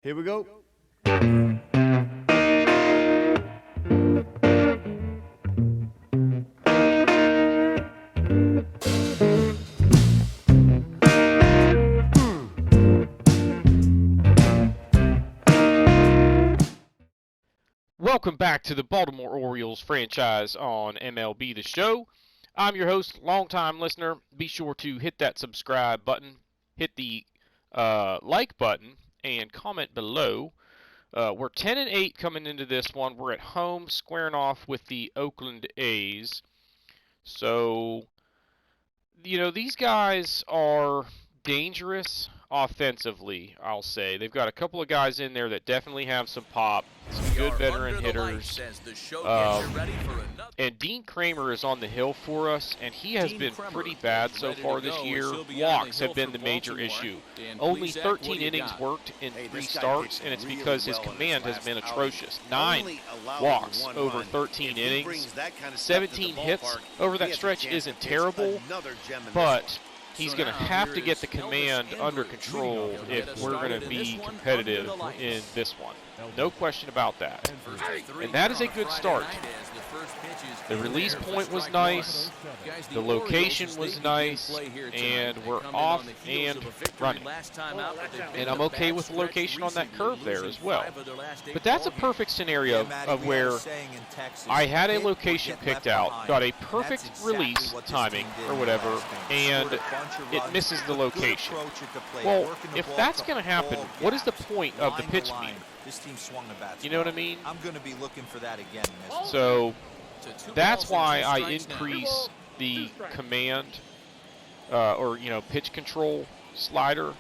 Here we go. Welcome back to the Baltimore Orioles franchise on MLB the Show. I'm your host, longtime listener. Be sure to hit that subscribe button, hit the like button, and comment below. We're 10-8 coming into this one. We're at home squaring off with the Oakland A's. So, these guys are dangerous offensively, I'll say. They've got a couple of guys in there that definitely have some pop, some good veteran hitters. And Dean Kremer is on the hill for us, and he has been pretty bad so far this year. Walks have been the major issue. Only 13 innings worked in 3 starts, and it's because his command has been atrocious. 9 walks over 13 innings. 17 hits over that stretch isn't terrible, but he's going to have to get the command under control if we're going to be competitive in this one. No question about that. And that is a good start. The release point was nice, the location was nice, and we're off and running. And I'm okay with the location on that curve there as well. But that's a perfect scenario of where I had a location picked out, got a perfect release timing or whatever, and it misses the location. Well, if that's going to happen, what is the point of the pitch meter? This team swung the bats. You know what I mean? I'm going to be looking for that again. So that's why I increase the command or pitch control slider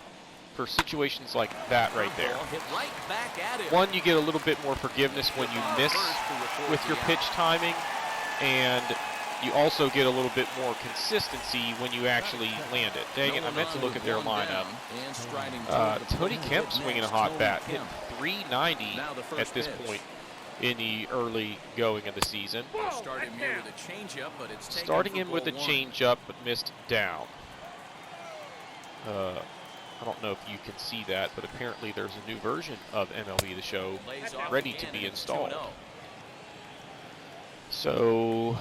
for situations like that right there. One, you get a little bit more forgiveness when you miss with your pitch timing, and you also get a little bit more consistency when you actually land it. Dang it, I meant to look at their lineup. Tony Kemp swinging a hot bat, hitting .390 at this point in the early going of the season. Starting him with a changeup, but missed down. I don't know if you can see that, but apparently there's a new version of MLB the Show ready to be installed. So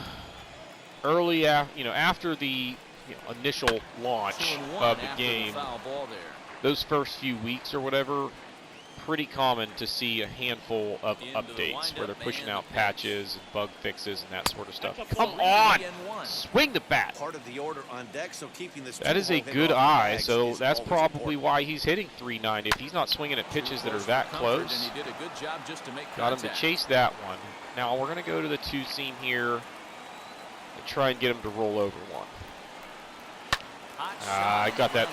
early, after the initial launch of the game, those first few weeks or whatever, pretty common to see a handful of updates where they're pushing out patches and bug fixes and that sort of stuff. Come on! Swing the bat! That is a good eye, so that's probably why he's hitting .390. If he's not swinging at pitches that are that close, got him to chase that one. Now we're going to go to the 2-seam here and try and get him to roll over one. I got that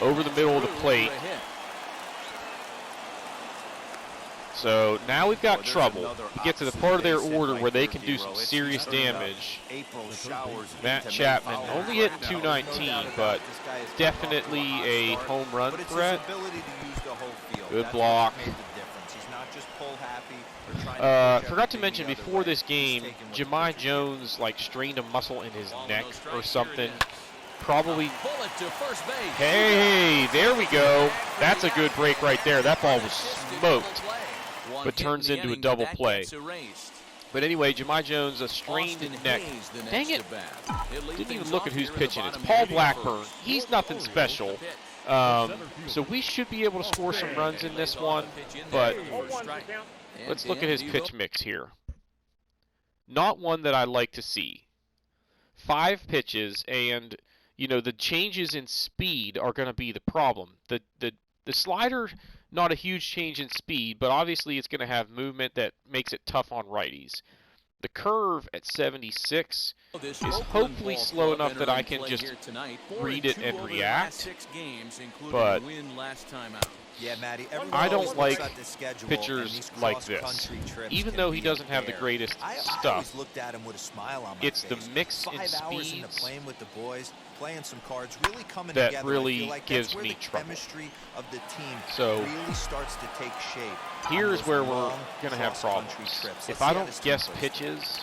over the middle of the plate. So now we've got trouble. We get to the part of their order where they can do some serious damage. Matt Chapman only hitting .219, but definitely a home run threat. Good block. Forgot to mention before this game, Jahmai Jones strained a muscle in his neck or something. Probably. Hey, there we go. That's a good break right there. That ball was smoked, but turns into a double play. But anyway, Jahmai Jones, a strained neck. Dang it. Didn't even look at who's pitching. It's Paul Blackburn. He's nothing special. So we should be able to score some runs in this one, but let's look at his pitch mix here. Not one that I like to see. 5 pitches, and the changes in speed are going to be the problem. The slider, not a huge change in speed, but obviously it's going to have movement that makes it tough on righties. The curve at 76 is hopefully slow enough that I can just read it and react, but I don't like pitchers like this. Even though he doesn't have the greatest stuff, it's the mix in speeds that really gives me trouble. So here's where we're going to have problems. If I don't guess pitches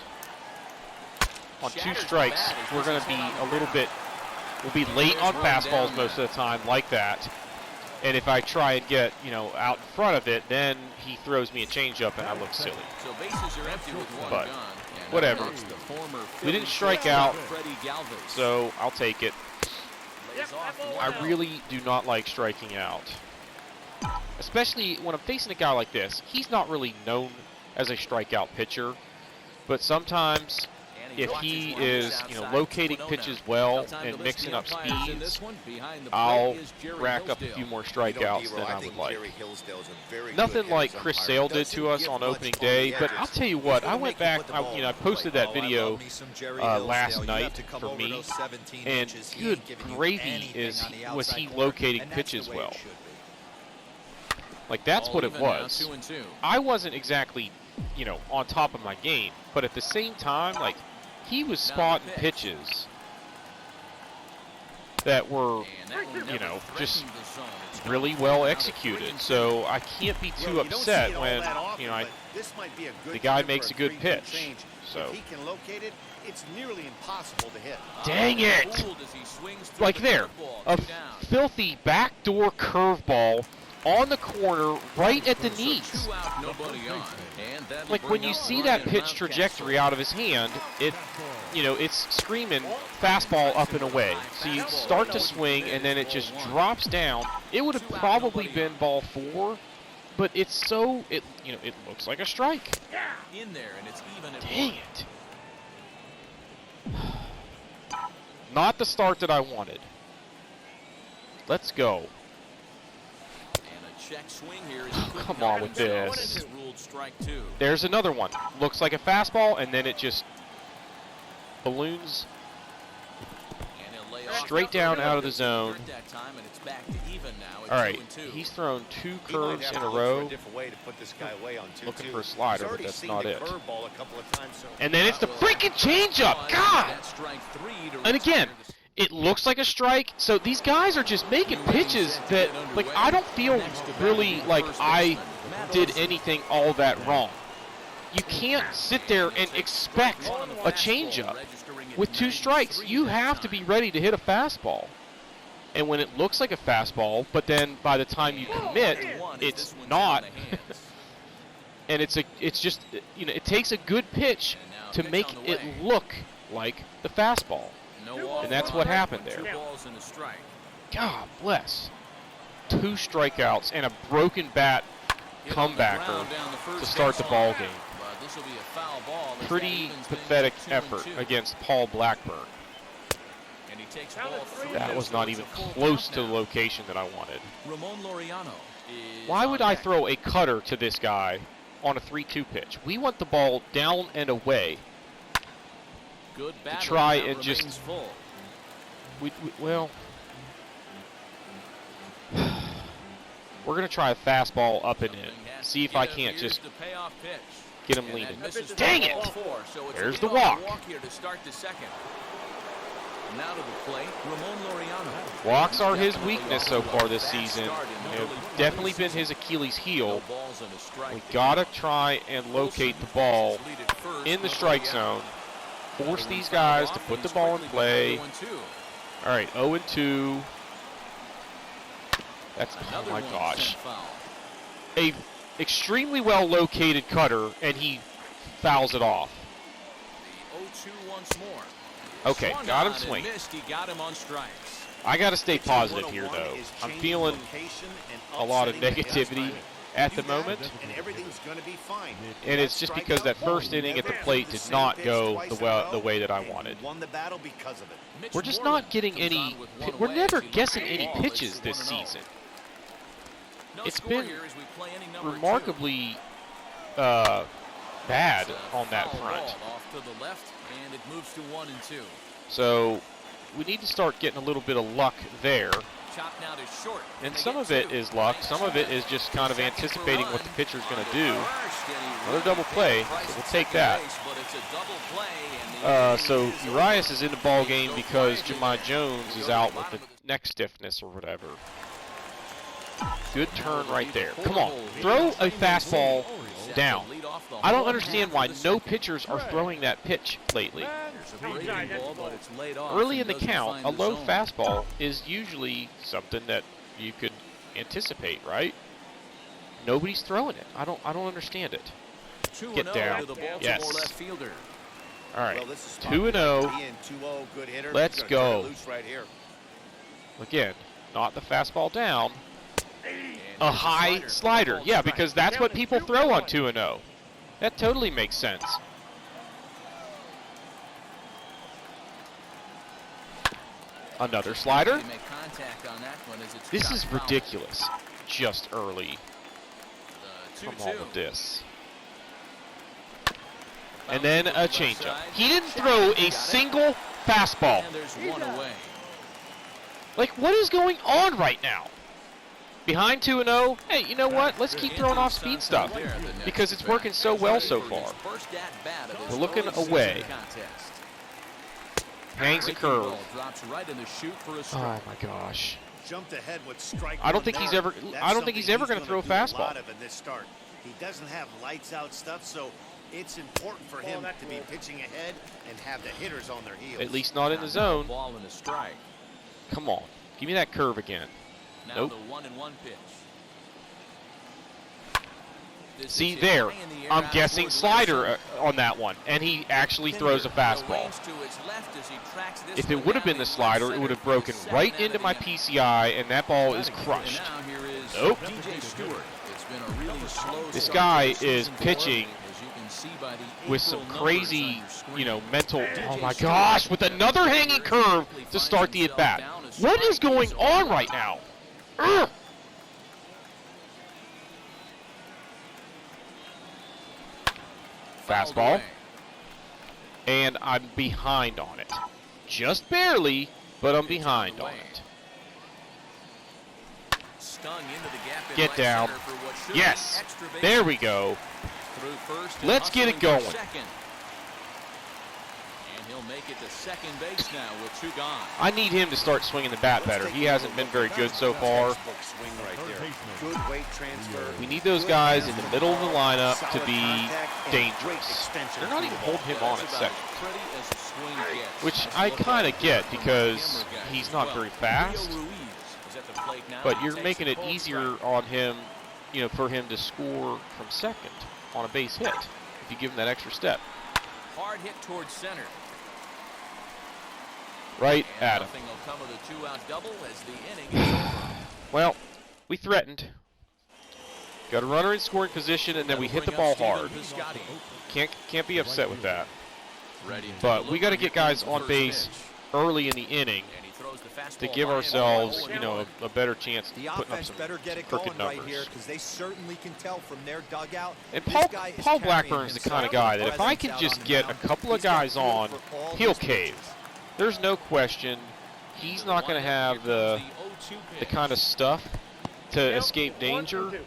on 2 strikes, we're going to be we'll be late on fastballs most of the time like that. And if I try and get, out in front of it, then he throws me a changeup and I look silly. So bases are empty with one But gone. whatever. We didn't strike out, so I'll take it. I really do not like striking out. Especially when I'm facing a guy like this. He's not really known as a strikeout pitcher, but sometimes if he is, locating pitches well and mixing up speeds, I'll rack up a few more strikeouts than I would like. Nothing like Chris Sale did to us on opening day, but I'll tell you what, I went back, I posted that video last night for me, and good gravy was he locating pitches well. Like, that's what it was. I wasn't exactly, on top of my game, but at the same time, like, he was spotting pitches that were, just really well executed. So I can't be too upset when, the guy makes a good pitch. So, dang it! Like there, a filthy backdoor curveball on the corner, right at the knees. Like when you see that pitch trajectory out of his hand, it's screaming fastball up and away. So you start to swing and then it just drops down. It would have probably been ball 4, but it looks like a strike. Dang it. Not the start that I wanted. Let's go. Come on with this. There's another one. Looks like a fastball, and then it just balloons straight down out of the zone. All right, he's thrown 2 curves in a row. Looking for a slider, but that's not it. And then it's the freaking changeup. God! And again, it looks like a strike, so these guys are just making pitches that, like, I don't feel really like I did anything all that wrong. You can't sit there and expect a changeup with 2 strikes. You have to be ready to hit a fastball. And when it looks like a fastball, but then by the time you commit, it's not. And it takes a good pitch to make it look like the fastball. And that's what happened there. God bless. 2 strikeouts and a broken bat comebacker to start the ball game. Pretty pathetic effort against Paul Blackburn. That was not even close to the location that I wanted. Why would I throw a cutter to this guy on a 3-2 pitch? We want the ball down and away. To try and just, well, we're going to try a fastball up and in. See if I can't just get him leaning. Dang it! There's the walk. Walks are his weakness so far this season. Have definitely been his Achilles heel. We got to try and locate the ball in the strike zone. Force these guys to put the ball in play. All right, 0-2. That's, oh my gosh. A extremely well located cutter, and he fouls it off. Okay, got him swinging. I got to stay positive here, though. I'm feeling a lot of negativity at the moment, and it's just because that first inning at the plate did not go the way that I wanted. We're just not getting any, we're never guessing any pitches this season. It's been remarkably bad on that front. So we need to start getting a little bit of luck there. And some of it is luck, some of it is just kind of anticipating what the pitcher's going to do. Another double play, so we'll take that. So Urias is in the ball game because Jahmai Jones is out with the neck stiffness or whatever. Good turn right there. Come on, throw a fastball down. I don't understand why no pitchers are throwing that pitch lately. Early in the count, a low fastball is usually something that you could anticipate, right? Nobody's throwing it. I don't understand it. Get down. Yes. All right. 2-0. Let's go. Again, not the fastball down. A high slider. Yeah, because that's what people throw on 2-0. That totally makes sense. Another slider. This is ridiculous. Just early. Come on with this. And then a changeup. He didn't throw a single fastball. Like, what is going on right now? Behind 2-0, hey, you know what? Let's keep throwing off speed stuff because it's working so well so far. We're looking away. Hangs a curve. Oh my gosh. I don't think he's ever going to throw a fastball. He doesn't have lights out stuff, so it's important for him to be pitching ahead and have the hitters on their heels. At least not in the zone. Come on. Give me that curve again. Nope. See there, I'm guessing slider on that one, and he actually throws a fastball. If it would have been the slider, it would have broken right into my PCI, and that ball is crushed. Nope. This guy is pitching with some crazy, mental, oh my gosh, with another hanging curve to start the at-bat. What is going on right now? Ugh. Fastball. And I'm behind on it. Just barely, but I'm behind on it. Get down. Yes. There we go. Let's get it going. Make it to second base now with 2 gone. I need him to start swinging the bat better. He hasn't been very good so far. We need those guys in the middle of the lineup to be dangerous. They're not even holding him on at second, which I kind of get because he's not very fast. But you're making it easier on him, for him to score from second on a base hit if you give him that extra step. Hard hit towards center. Right at him. Well, we threatened. Got a runner in scoring position, and then we hit the ball hard. Can't be upset with that. But we got to get guys on base early in the inning to give ourselves, a better chance of putting up some crooked numbers. And Paul Blackburn's the kind of guy that if I can just get a couple of guys on, he'll cave. There's no question he's not going to have the kind of stuff to escape danger,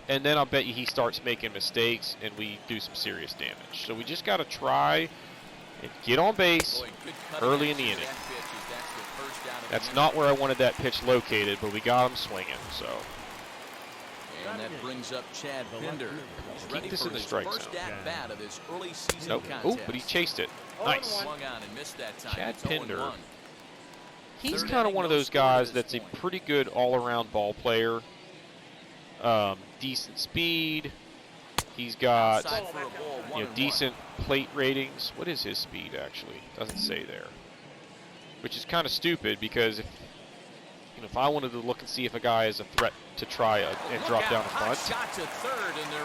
and then I'll bet you he starts making mistakes and we do some serious damage. So we just got to try and get on base early in the inning. That's not where I wanted that pitch located, but we got him swinging, so. And that brings up Chad Pinder. Keep this in the strike zone. Nope. Oh, but he chased it. Nice. Chad Pinder. He's kind of one of those guys that's a pretty good all-around ball player. Decent speed. He's got decent plate ratings. What is his speed, actually? Doesn't say there. Which is kind of stupid because if I wanted to look and see if a guy is a threat to try and drop down a bunt,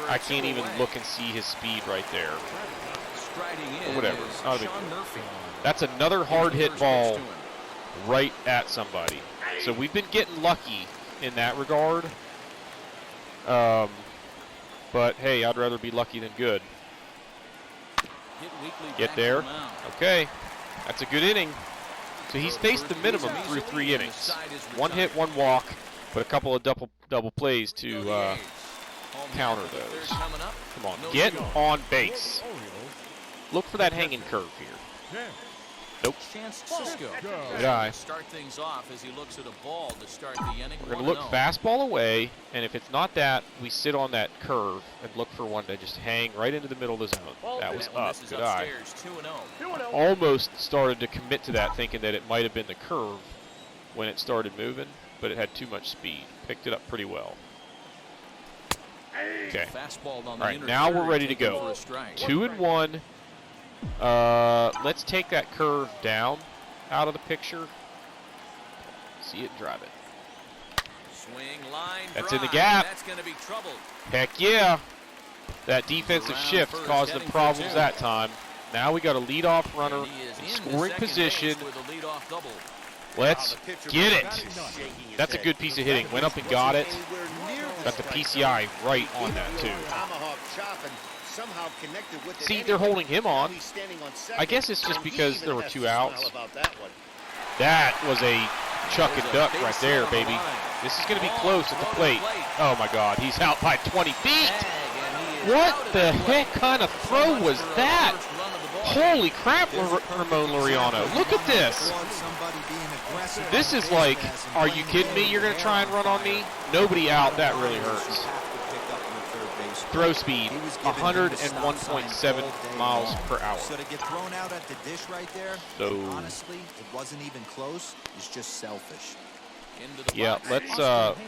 I can't even look and see his speed right there. Or whatever. Not a big deal. That's another hard hit ball right at somebody. So we've been getting lucky in that regard. But hey, I'd rather be lucky than good. Get there. Okay. That's a good inning. So he's faced the minimum through 3 innings. 1 hit, 1 walk, but a couple of double plays to counter those. Come on, get on base. Look for that hanging curve here. Nope. Good eye. We're going to look fastball away, and if it's not that, we sit on that curve and look for one to just hang right into the middle of the zone. That was up. Good eye. Almost started to commit to that, thinking that it might have been the curve when it started moving, but it had too much speed. Picked it up pretty well. Okay. All right, now we're ready to go. 2-1. Let's take that curve down out of the picture. See it and drive it. Swing line That's drive. in the gap. That's going to be trouble. Heck yeah. That defensive shift caused them problems that time. Now we got a leadoff runner in scoring position. Let's get it. That's a good piece of hitting. Went up and got it. Got the PCI right on that, too. See, they're holding him on. I guess it's just because there were 2 outs. That was a chuck and duck right there, baby. This is going to be close at the plate. Oh, my God. He's out by 20 feet. What the heck kind of throw was that? Holy crap, Ramon Laureano. Look at this. This is like, are you kidding me? You're going to try and run on me? Nobody out. That really hurts. Throw speed, 101.7 miles per hour. So to get thrown out at the dish right there, so honestly, it wasn't even close. It's just selfish. Yeah,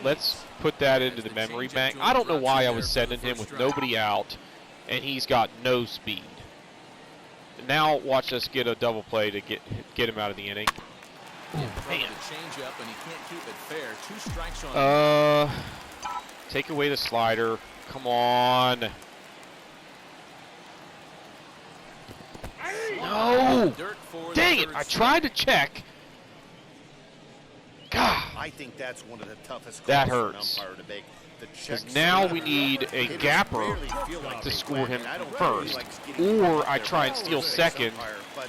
let's put that into the memory bank. I don't know why I was sending him with nobody out, and he's got no speed. Now watch us get a double play to get him out of the inning. Man. Take away the slider. Come on. No! Dang it! I tried to check. God. I think that's one of the toughest that calls hurts. for an umpire to make. Because now we need a gapper to score him first. Or I try and steal second.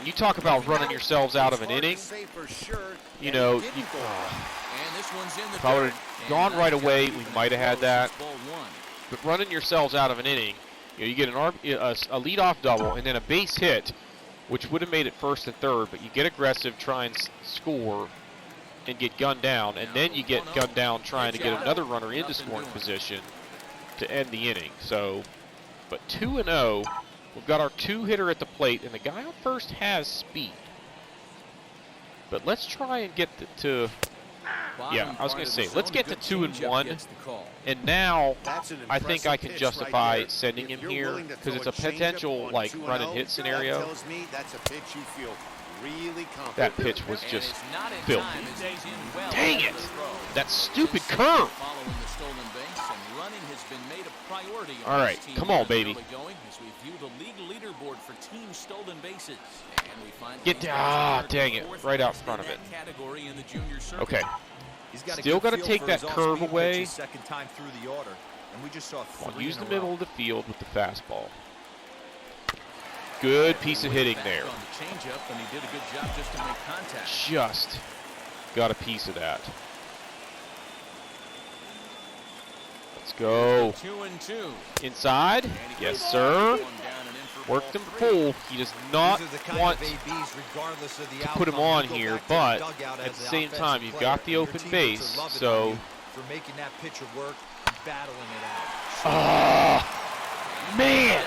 You talk about running yourselves out of an inning. You know, if I would have gone right away, we might have had that. But running yourselves out of an inning, you get a leadoff double and then a base hit, which would have made it first and third, but you get aggressive, try and score, and get gunned down, and then you get gunned down trying to get another runner into scoring position to end the inning. So, but 2-0, we've got our 2-hitter at the plate, and the guy on first has speed. But let's try and get to yeah, I was going to say, let's get to 2-1, and now I think I can justify sending him here because it's a potential like run and hit scenario. That pitch was just filthy. Dang it! That stupid curve! All right, come on, baby. Get down! Dang it! Right out front of it. Okay. Still got to take that curve away. I'll use the middle of the field with the fastball. Good piece of hitting there. Just got a piece of that. Let's go. Inside. Yes, sir. Worked him full. He does not want to put him on here, but at the same time, you've got the open base, so. Man!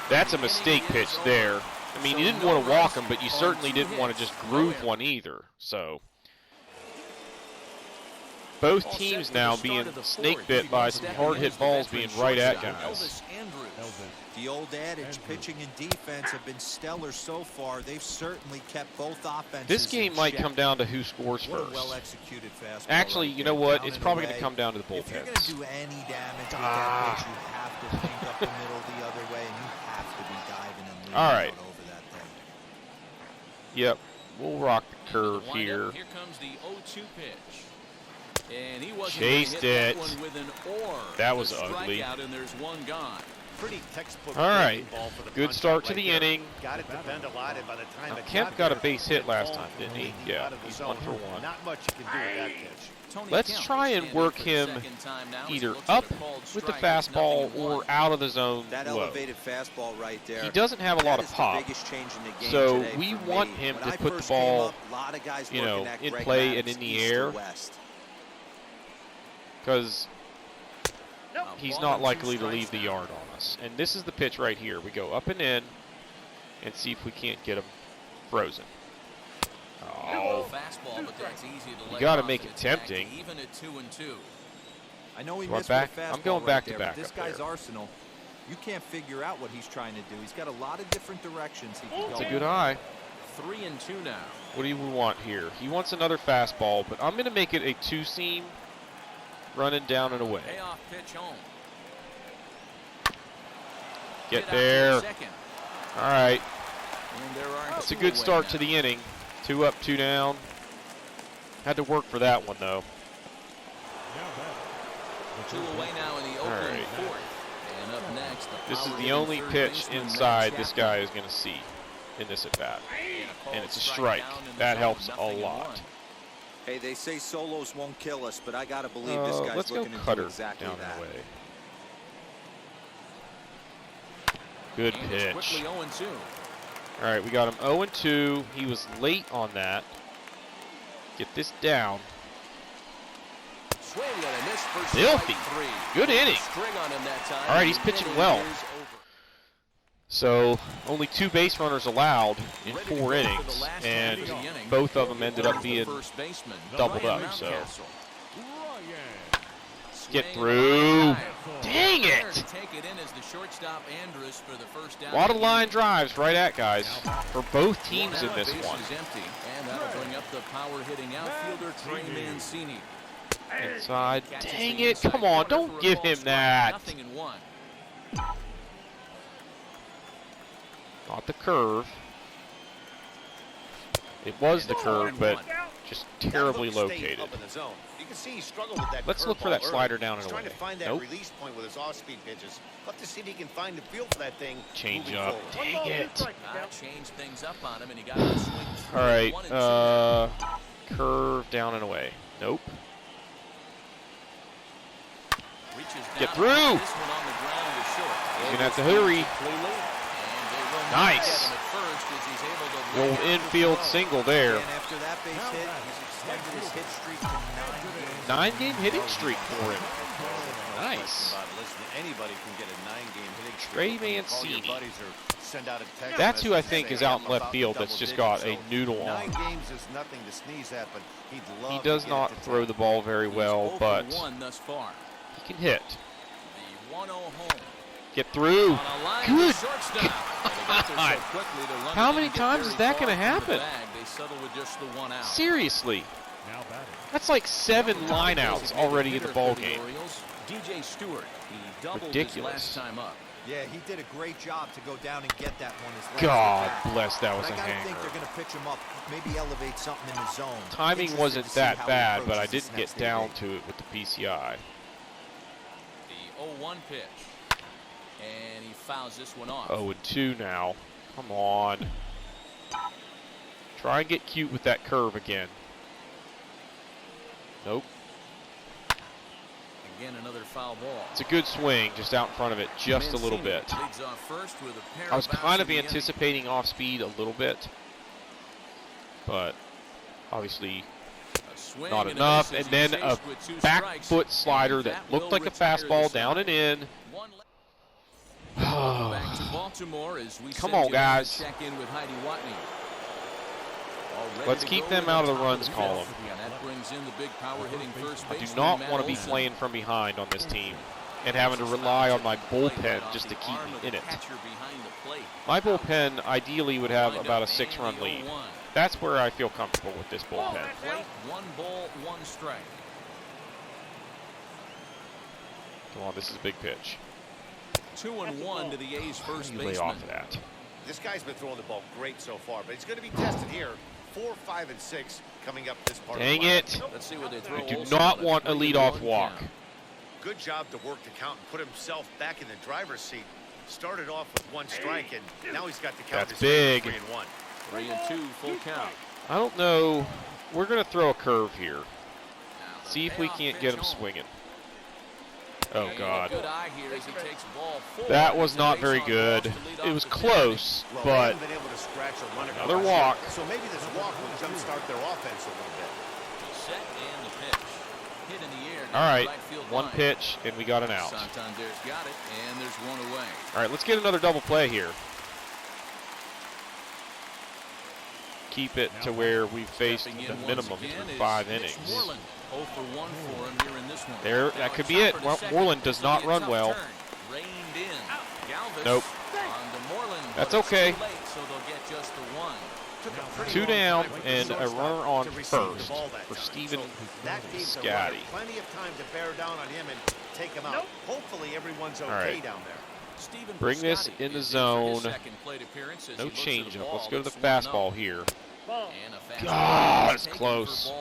That's a mistake pitch there. I mean, you didn't want to walk him, but you certainly didn't want to just groove one either. So, both teams now being snake bit by some hard hit balls being right at guys. The old adage, pitching and defense have been stellar so far. They've certainly kept both offenses. This game might come down to who scores first. Actually, you know what? It's probably going to come down to the bullpens. If you're going to do any damage with that pitch, you have to think up the middle the other way, and you have to be diving and leaning out over that thing. Yep, we'll rock the curve here. Here comes the 0-2 pitch. And he wasn't chased it. With an or. That was ugly. And there's one gone. All right, good start to the inning. Got it to bend a lot, and by the time now, Kemp got a base hit last time, didn't he? Yeah, he's 1 for 1. Not much you can do with that pitch. Let's try and work him either up with the fastball or out of the zone that low. Elevated fastball right there. He doesn't have a lot of pop, so we want him to put the ball, you know, in play and in the air, because he's not likely to leave the yard on us. And this is the pitch right here. We go up and in and see if we can't get him frozen. Oh, Oh. Fastball, but that's easy to You got to make it tempting. Even at 2-2. I know he Want missed with back? a fastball I'm going right back there, to back but this up guy's there. arsenal, you can't figure out what he's trying to do. He's got a lot of different directions he can It's go. a good eye. 3-2 now. What do you want here? He wants another fastball, but I'm going to make it a 2-seam, running down and away. Payoff pitch home. Get there. All right. That's a good start to the inning. 2 up, 2 down. Had to work for that one, though. 2 away now in the Oakland fourth. And up next, this is the only pitch inside this guy is going to see in this at-bat. And it's a strike. That helps a lot. Hey, they say solos won't kill us, but I got to believe this guy's let's go looking to cutter do exactly down that. and away. Good pitch. Quickly 0-2. All right, we got him 0-2. He was late on that. Get this down. Filthy. Good inning. All right, he's pitching well. So only 2 base runners allowed in 4 innings, and both of them ended up being doubled up. So get through. Dang it! A lot of line drives right at guys for both teams in this one. And that'll bring up the power hitting outfielder Kremer. Inside. Dang it! Come on! Don't give him that. Not the curve. It was the curve, but just terribly located. Let's look for that slider down and away. Nope. Change up. Dang it. All right. Curve down and away. Nope. Get through. He's going to have to hurry. Nice. Little infield single there. And after that base hit, he's extended his hit streak to 9 games. 9-game hitting streak for him. Nice. Anybody can get a 9-game hitting streak. Trey Mancini. Send out a text That's who I message think is saying out in left field that's just got a noodle on. 9 games is nothing to sneeze at, but he'd love He does to not get it to throw the ball very well, but he can hit. The 1-0 home. Get through. Good God. How many times is that going to happen? Seriously. That's like 7 lineouts already in the ball game. DJ Stewart, he doubled Ridiculous. his last time up. Yeah, he did a great job to go down and get that one. God bless, that was a I hanger. think they're going to pitch him up, maybe elevate something in the zone. Timing wasn't that bad, but I didn't get down to it with the PCI. The 0-1 pitch. And he fouls this one off. 0-2 now. Come on. Try and get cute with that curve again. Nope. Again, another foul ball. It's a good swing, just out in front of it, just a little bit. I was kind of anticipating off speed a little bit, but obviously not enough. And then a back foot slider that looked like a fastball down and in. Back to Baltimore as we Come on, guys. check in with Heidi Watney. Let's keep them out of the runs column. That brings in the big power hitting first I do baseman, not Matt want to be Olson. playing from behind on this team and having to rely on my bullpen just to keep me in it. My bullpen ideally would have about a 6-run lead. That's where I feel comfortable with this bullpen. 1 ball, 1 strike. Come on, this is a big pitch. 2-1 to the A's first You lay baseman. off of that. This guy's been throwing the ball great so far, but he's going to be tested here. 4, 5, and 6 coming up this part. Dang of the it. Let's see what they throw. I do Olson not on want a 3-1 leadoff walk. count. Good job to work the count and put himself back in the driver's seat. Started off with 1 strike, and now he's got the count. That's big. 3-1. 3-2, full count. I don't know. We're going to throw a curve here. See if we can't get him swinging. Oh, God. Good eye here as he takes ball 4. That was not very good. It was close, Well, but they haven't been able to scratch or run another across walk. it, so maybe this walk will jumpstart their offense a little bit. Set and the pitch. Hit in the air. All right, field 1 line. pitch, and we got an out. Santander's got it, and there's 1 away. All right, let's get another double play here. keep it to where we've faced the minimum through 5 innings. There, that could be it. Well, Moreland does not run well. Nope. That's okay. 2 down and a runner on first for Stephen Scotty. Plenty of time to bear down on him and take him out. Hopefully everyone's okay down there. Bring this in the zone. No changeup. Let's go to the fastball here. God, it's close.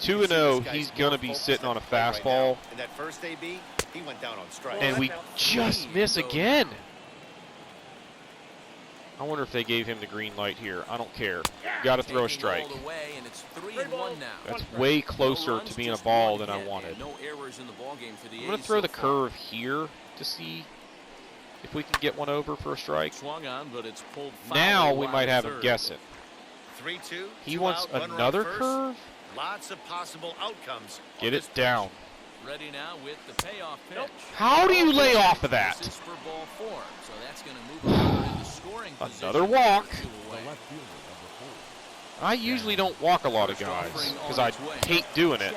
2-0. He's going to be sitting on a fastball. And that first AB, he went down on strike. And we just miss again. I wonder if they gave him the green light here. I don't care. Got to throw a strike. That's way closer to being a ball than I wanted. I'm going to throw the curve here to see if we can get one over for a strike. Now we might have him guessing. 3-2. He wants another curve? Lots of possible outcomes. Get it down. Ready now with the payoff pitch. How do you lay off of that? Another walk. I usually don't walk a lot of guys because I hate doing it.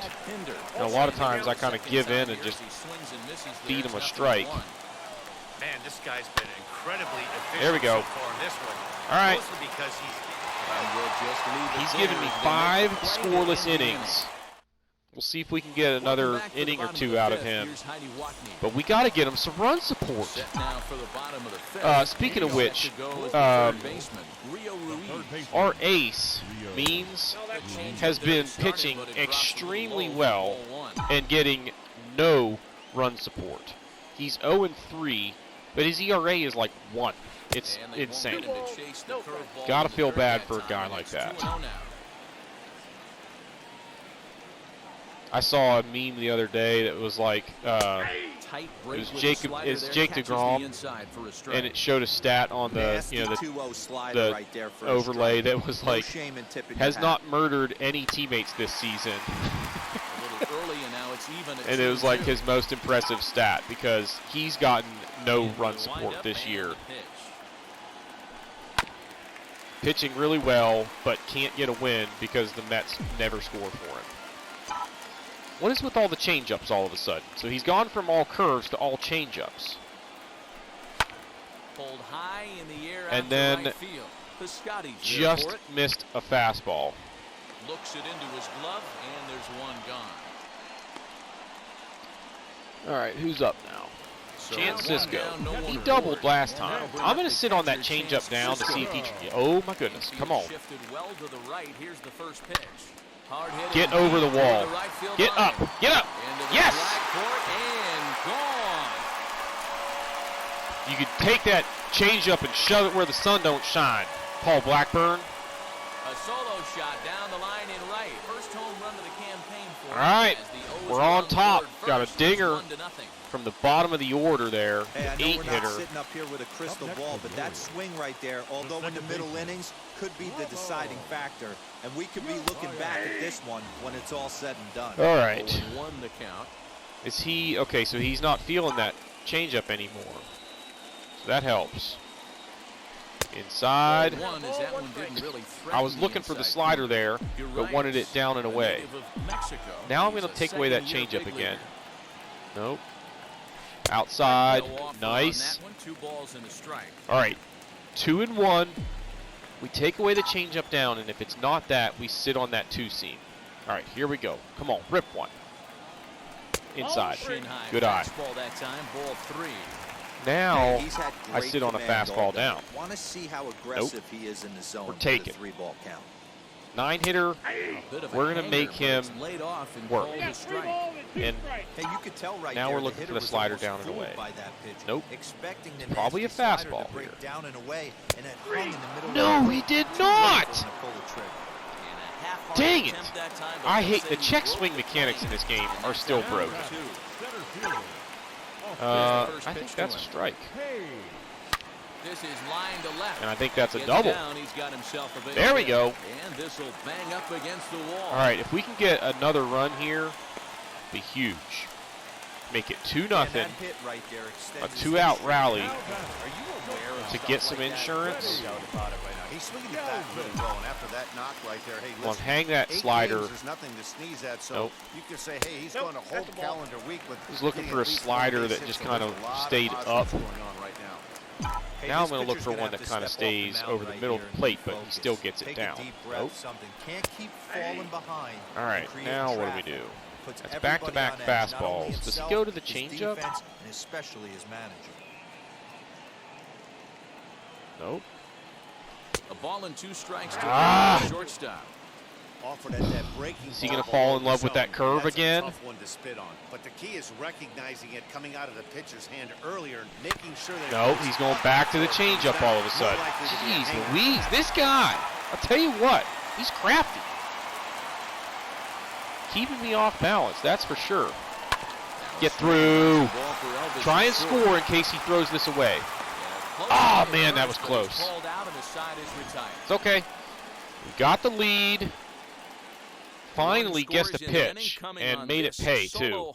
And a lot of times I kind of give in and just feed him a strike. Man, this guy's been incredibly efficient. There we go. So far in this one. All right. Mostly because He's given me 5 scoreless innings. We'll see if we can get another inning or 2 out of him. But we got to get him some run support. Speaking of which, our ace, Means, has been pitching extremely well and getting no run support. He's 0-3, but his ERA is like 1. It's insane. Gotta feel bad for a guy like that. I saw a meme the other day that was like, it was Jake DeGrom, and it showed a stat on the the overlay that was like, has not murdered any teammates this season. And it was like his most impressive stat because he's gotten no run support this year. Pitching really well, but can't get a win because the Mets never score for him. What is with all the changeups all of a sudden? So he's gone from all curves to all changeups. And then just missed a fastball. Looks it into his glove, and there's one gone. All right, who's up now? Chance Cisco. He doubled last time. I'm going to sit on that changeup down to see if he... Oh, my goodness. Come on. Get over the wall. Get up. Get up. Yes! You could take that changeup and shove it where the sun don't shine. Paul Blackburn. A solo shot down the line in right. First home run of the campaign for all right. We're on top. Got a dinger from the bottom of the order there. Hey, I know 8 we're hitter. not sitting up here with a crystal ball, but that swing right there, although in the middle innings, could be the deciding factor. And we could be looking back at this one when it's all said and done. All right. 1 the count. Is he okay? So he's not feeling that changeup anymore. So that helps. Inside. I was looking for the slider there, but wanted it down and away. Now I'm going to take away that changeup again. Nope. Outside. Nice. All right. 2-1. We take away the changeup down, and if it's not that, we sit on that 2 seam. All right, here we go. Come on, rip one. Inside. Good eye. Now I sit on a fastball down. Want to see how aggressive he is in the zone. We're taking 3-ball count. 9 hitter. We're going to make him work. And hey, you could tell right now there, we're looking for the slider down and away. Nope. Expecting the probably a fastball here. Down and away, and it hung in the middle. No, he did not. Dang it. I hate the check swing mechanics in this game are still broken. I think that's a strike. This is line to left. And I think that's a double. There we go. And this will bang up against the wall. All right, if we can get another run here, be huge. Make it 2-0. A 2-out rally to get some insurance. He's swinging the bat really well, and after that knock right there, hey, listen, hang that slider. There's nothing to sneeze at, so you can say, hey, he's going to hold calendar week with. He's looking for a slider that just kind of stayed up. Now I'm going to look for one that kind of stays over the middle of the plate, but he still gets it down. Nope. Can't keep falling behind. All right, now what do we do? That's back-to-back fastballs. Does he go to the changeup? And especially his manager. Nope. A ball and 2 strikes to shortstop. Is he going to fall in love with that curve again? Tough one to spit on, but the key is recognizing it coming out of the pitcher's hand earlier and making sure that. Nope, he's going back to the changeup all of a sudden. Jeez Louise, this guy! I'll tell you what, he's crafty. Keeping me off balance, that's for sure. Get through. Try and score in case he throws this away. Oh man, that was close. It's okay. We got the lead. Finally gets the pitch and made it pay too.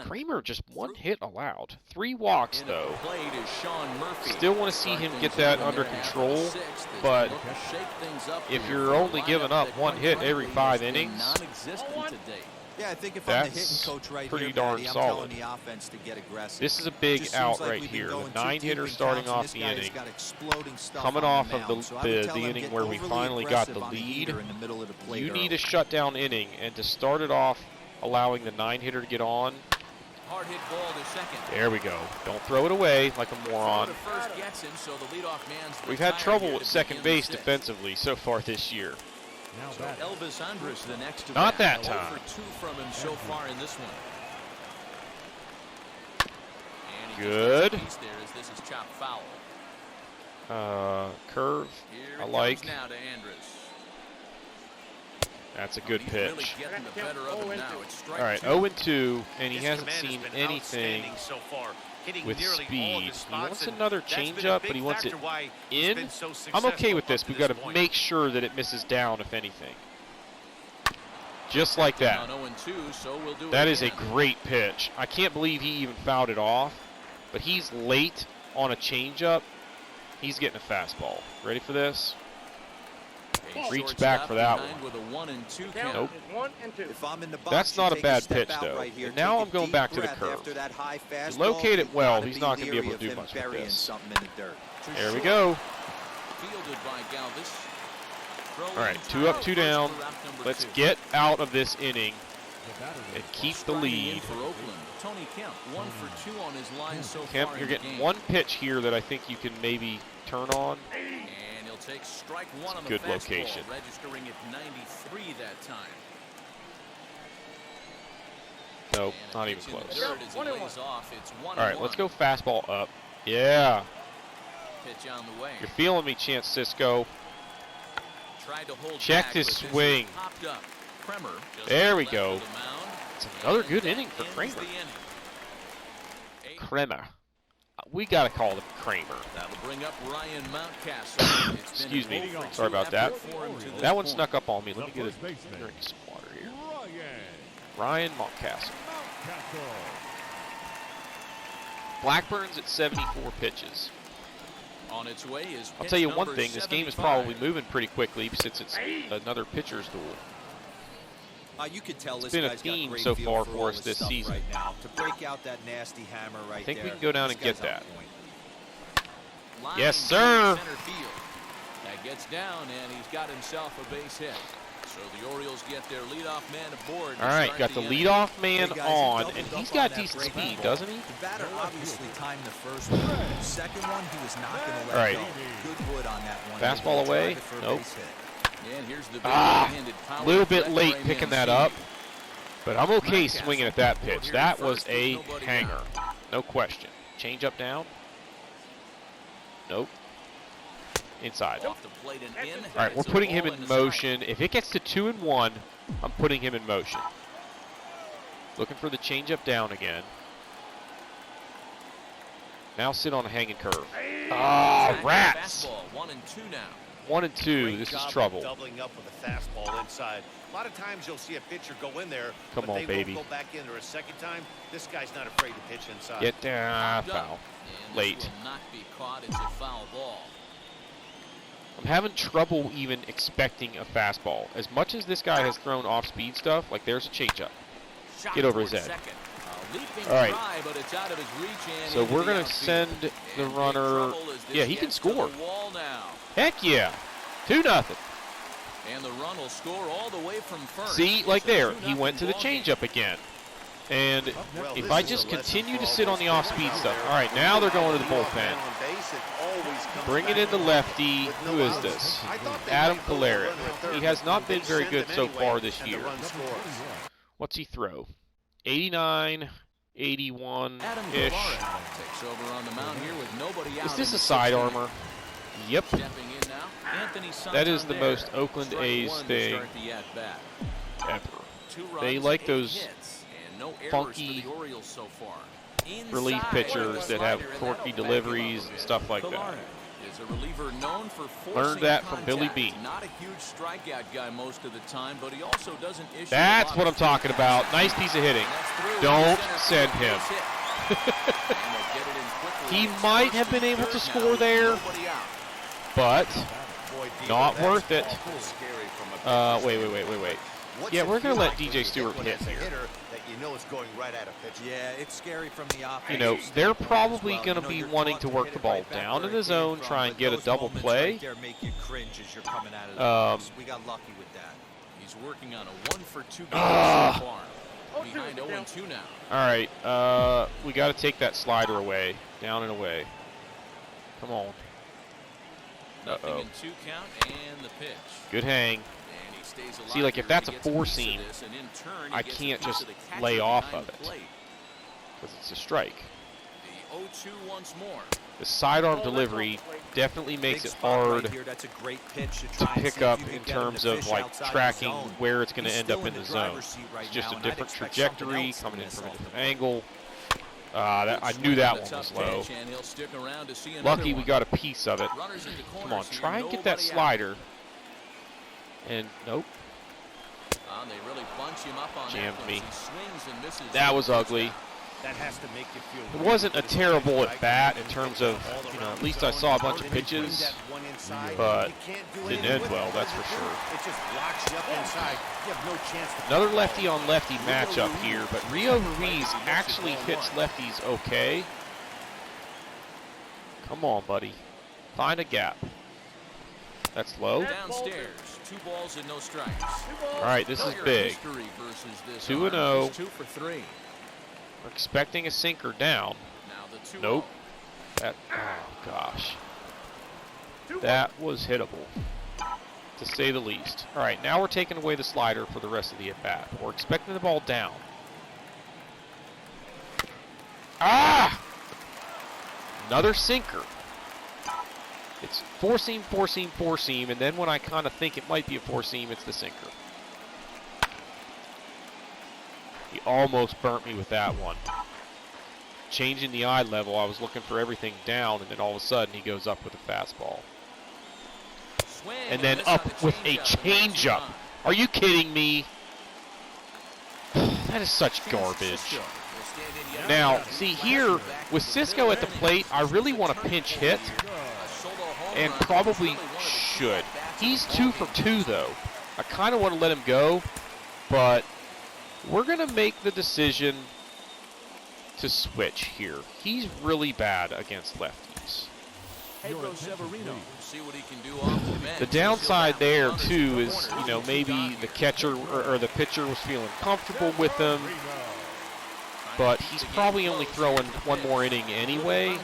Kremer just 1 hit allowed. 3 walks though. Still want to see him get that under control, but if you're only giving up 1 hit every 5 innings, yeah, I think if I'm the hitting coach right pretty here, darn Matty, I'm solid. telling the offense to get aggressive. This is a big out right here. The 9-hitter starting off the inning, coming off of the inning where we finally got the lead. You need a shutdown inning, and to start it off, allowing the 9-hitter to get on. Hard hit ball to second. There we go. Don't throw it away like a moron. We've had trouble at second base defensively so far this year. So Elvis Andrus the next to Not bat. that time. 0 for 2 from him so far in this one. And good. There as this is chopped foul. Curve. Here I like. now to Andrus. That's a good He's pitch. Really getting the better of him now. It's strike All right, 2. 0-2, and he hasn't seen anything with speed. He wants another changeup, but he wants it in. I'm okay with this. We've got to make sure that it misses down, if anything. Just like that. That is a great pitch. I can't believe he even fouled it off, but he's late on a changeup. He's getting a fastball. Ready for this? Reach back for that one. Nope. That's not a bad pitch, though. And now I'm going back to the curve. You locate it well, he's not going to be able to do much with this. There we go. All right, 2 up, 2 down. Let's get out of this inning and keep the lead. Kemp, you're getting 1 pitch here that I think you can maybe turn on. Takes strike 1 on the good fastball, location. Registering at 93 that time. Nope, not even close. All right, let's go fastball up. Yeah. Pitch on the way. You're feeling me, Chance Cisco. Tried to hold check his swing. There we go. It's another good inning for Kremer. Kremer. We got to call him Kremer. That'll bring up Ryan Mountcastle. Excuse me. Sorry about that. That one snuck up on me. Let me get a drink of some water here. Ryan Mountcastle. Blackburn's at 74 pitches. On its way is I'll tell you one thing. This game is probably moving pretty quickly since it's another pitcher's duel. You could tell it's been a theme so far for us this season. Right now, to break out that nasty hammer right I think there, we can go down and get that. Line yes, sir. That gets down, and he's got himself a base hit. So the Orioles get their leadoff man aboard. All right, got the leadoff man on, and he's got decent speed, doesn't he? The batter obviously timed the first one. The second one, he was not going to let go. Good wood on that one. Fastball away? Nope. And here's the a little bit late picking that up, but I'm okay swinging at that pitch. That was a hanger, no question. Change up down? Nope. Inside. All right, we're putting him in motion. If it gets to 2-1, I'm putting him in motion. Looking for the change up down again. Now sit on a hanging curve. Ah, rats! 1-2 now. 1-2. This is trouble. Doubling up with a fastball inside. A lot of times you'll see a pitcher go in there, come on, baby. Won't go back in there a second time. This guy's not afraid to pitch inside. Get down. Foul. Late. Will not be caught. It's a foul ball. I'm having trouble even expecting a fastball. As much as this guy has thrown off-speed stuff, like there's a changeup. Get over his head. All right. So we're going to send the runner. Yeah, he can score. Heck yeah. 2-0. And the run will score all the way from first. See, like there, he went to the changeup again. And if I just continue to sit on the off-speed stuff. All right, now they're going to the bullpen. Bringing in the lefty. Who is this? Adam Kremer. He has not been very good so far this year. What's he throw? 89, 81-ish. Is this a side armor? Yep. That is the most Oakland A's thing ever. They like those funky relief pitchers that have quirky deliveries and stuff like that. Learned that from Billy Bean. Not a huge strikeout guy most of the time, but he also doesn't issue. That's what I'm talking about. Nice piece of hitting. Don't send him. He might have been able to score there, but not worth it. Wait. Yeah, we're going to let DJ Stewart hit here. Yeah, it's scary from the offense. You know, they're probably going to be wanting to work the ball down in the zone, try and get a double play. We got lucky with that. He's working on a 1-for-2 game so far. Behind 0-2 now. All right, we got to take that slider away, down and away. Come on. Nothing in 2 count and the pitch. Good hang. See, like if that's a 4-seam, I can't just lay off of it because it's a strike. The 0-2 once more. The sidearm delivery definitely makes it hard to pick up in terms of like tracking where it's going to end up in the zone. It's just a different trajectory coming in from a different angle. I knew that one was low. Lucky we got a piece of it. Come on, try and get that slider. And nope. They really bunch him up on jammed me. That that was ugly. That has to make you feel it wasn't a terrible at bat in terms of, you know, at least I saw a bunch of pitches, but didn't end well, that's for sure. It just locks you up inside. You have no chance to another lefty on lefty matchup here, but Rio Ruiz actually hits lefties okay. Come on, buddy. Find a gap. That's low. Downstairs, 2 balls and no strikes. All right, this is big. 2-0. 2 for 3. We're expecting a sinker down. Now the 2-0. Nope. That, oh gosh. That was hittable, to say the least. All right, now we're taking away the slider for the rest of the at-bat. We're expecting the ball down. Ah! Another sinker. It's 4-seam, 4-seam, 4-seam, and then when I kind of think it might be a 4-seam, it's the sinker. He almost burnt me with that one. Changing the eye level, I was looking for everything down, and then all of a sudden he goes up with a fastball. And then up with a changeup. Are you kidding me? That is such garbage. Now, see here, with Cisco at the plate, I really want to pinch hit. And probably should. He's 2 for 2, though. I kind of want to let him go, but we're going to make the decision to switch here. He's really bad against lefties. The downside there, too, is, you know, maybe the catcher or the pitcher was feeling comfortable with him, but he's probably only throwing 1 more inning anyway.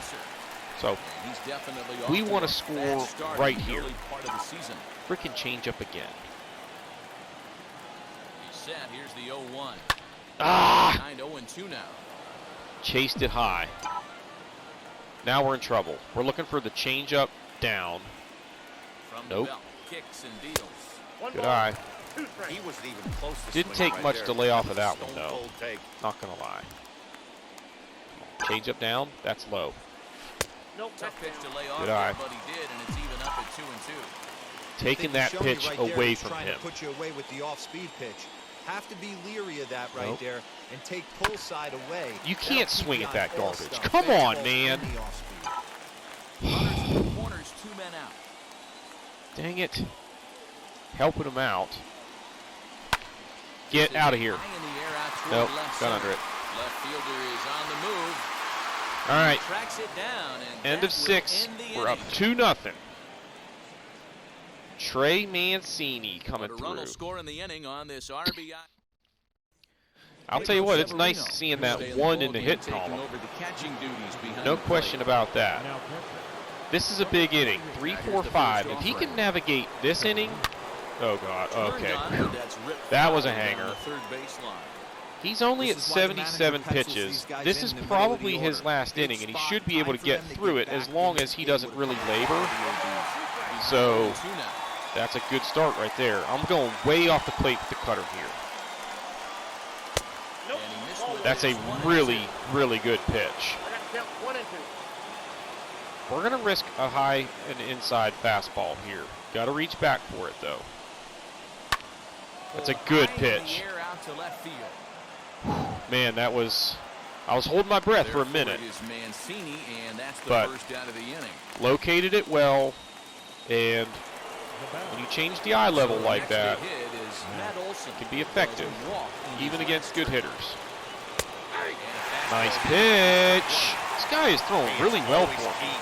So we want to score right here. Freaking change up again. Here's the 0-1. Ah! 0-2 now. Chased it high. Now we're in trouble. We're looking for the change up down. Nope. Kicks and deals. Good eye. He wasn't even close to Didn't swinging take right much there. to lay off of that one, though. Stone-cold take. Not going to lie. Change up down. That's low. Tough pitch to lay off Good eye. there, but he did, and it's even up at 2-2. Taking that pitch away from him. Put you away with the off-speed pitch. Have to be leery of that right Nope. there and take pull side away. You can't swing at that garbage. Come on, man. Runners in the corners, 2 men out. Dang it. Helping him out. Get out of here. Nope, got under it. Left fielder is on the move. All right. Tracks it down, and End of 6. We're up 2-0. Trey Mancini coming through. Score in the inning on this RBI. I'll tell you what, it's nice seeing that 1 in the hit column. No question about that. This is a big inning, 3, 4, 5. If he can navigate this inning, oh God, okay. That was a hanger. He's only at 77 pitches. This is probably his last inning, and he should be able to get through it as long as he doesn't really labor. So that's a good start right there. I'm going way off the plate with the cutter here. That's a really, really good pitch. We're going to risk a high and inside fastball here. Got to reach back for it, though. That's a good pitch. Man, that was... I was holding my breath for a minute. But located it well, and when you change the eye level like that, it can be effective, even against good hitters. Nice pitch. This guy is throwing really well for him.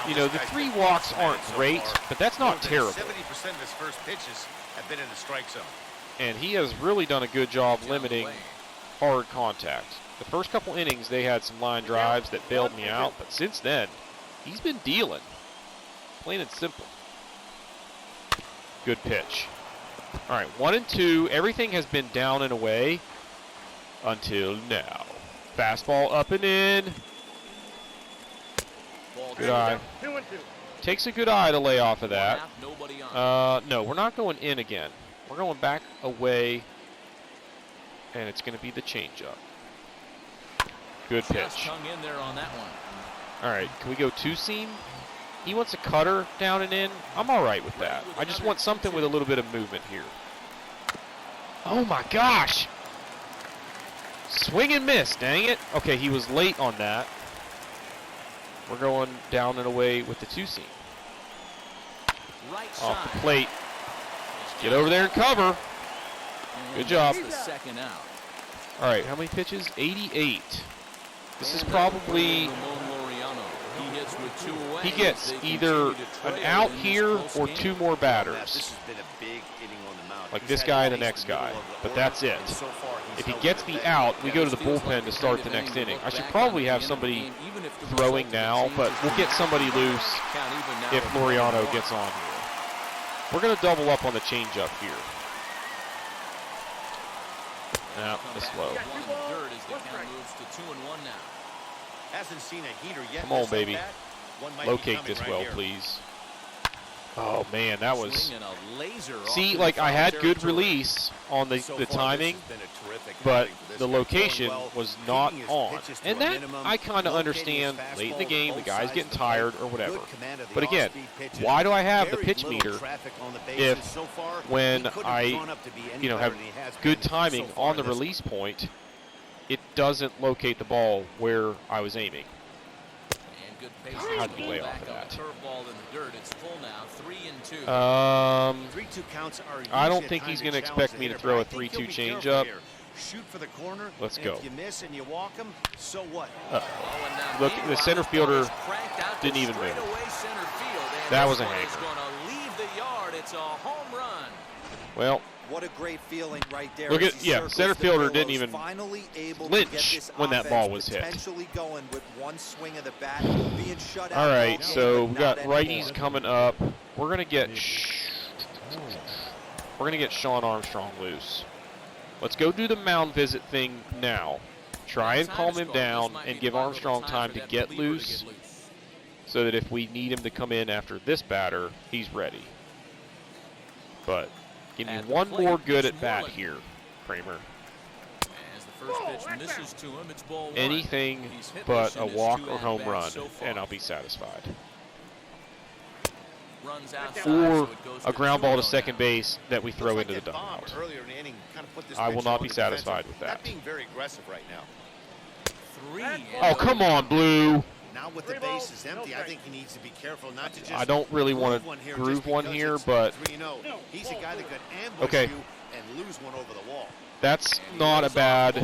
You know, the 3 walks aren't great, but that's not terrible. 70% of his first pitches have been in the strike zone. And he has really done a good job limiting hard contact. The first couple innings, they had some line drives that bailed me out, but since then, he's been dealing. Plain and simple. Good pitch. All right, 1 and 2. Everything has been down and away until now. Fastball up and in. Good eye. Takes a good eye to lay off of that. No, we're not going in again. We're going back away, and it's going to be the changeup. Good pitch. All right, can we go 2-seam? He wants a cutter down and in. I'm all right with that. I just want something with a little bit of movement here. Oh, my gosh. Swing and miss, dang it. Okay, he was late on that. We're going down and away with the 2-seam. Off the plate. Get over there and cover. Good job. All right, how many pitches? 88. This is probably... He gets either an out here or 2 more batters. Like this guy and the next guy. But that's it. If he gets the out, we go to the bullpen to start the next inning. I should probably have somebody throwing now, but we'll get somebody loose if Laureano gets on here. We're going to double up on the changeup here. Now, it's low. Come on, baby. Locate this well, please. Oh, man, that was... See, like, I had good release on the timing, but the location was not on. And that, I kind of understand. Late in the game, the guy's getting tired or whatever. But again, why do I have the pitch meter if when I, have good timing on the release point, it doesn't locate the ball where I was aiming? How did you lay off of that? I don't think he's going to expect me to throw a 3-2 changeup. Let's go. Look, the center fielder didn't even move. That was a hanger. Well, what a great feeling right there. Look at, yeah, center fielder didn't even flinch when that ball was hit. All right, so we got righties coming up. We're gonna get Sean Armstrong loose. Let's go do the mound visit thing now. Try and calm him down and give Armstrong time to get loose, so that if we need him to come in after this batter, he's ready. But give me one more good at bat here, Kremer. Anything but a walk or home run, and I'll be satisfied. Or a ground ball to second base that we throw into the dugout. I will not be satisfied with that. Oh, come on, Blue. Now with the bases empty, I think he needs to be careful not to just. I don't really want to groove one here, but he's a guy that could ambush you and lose one over the wall. That's not a bad.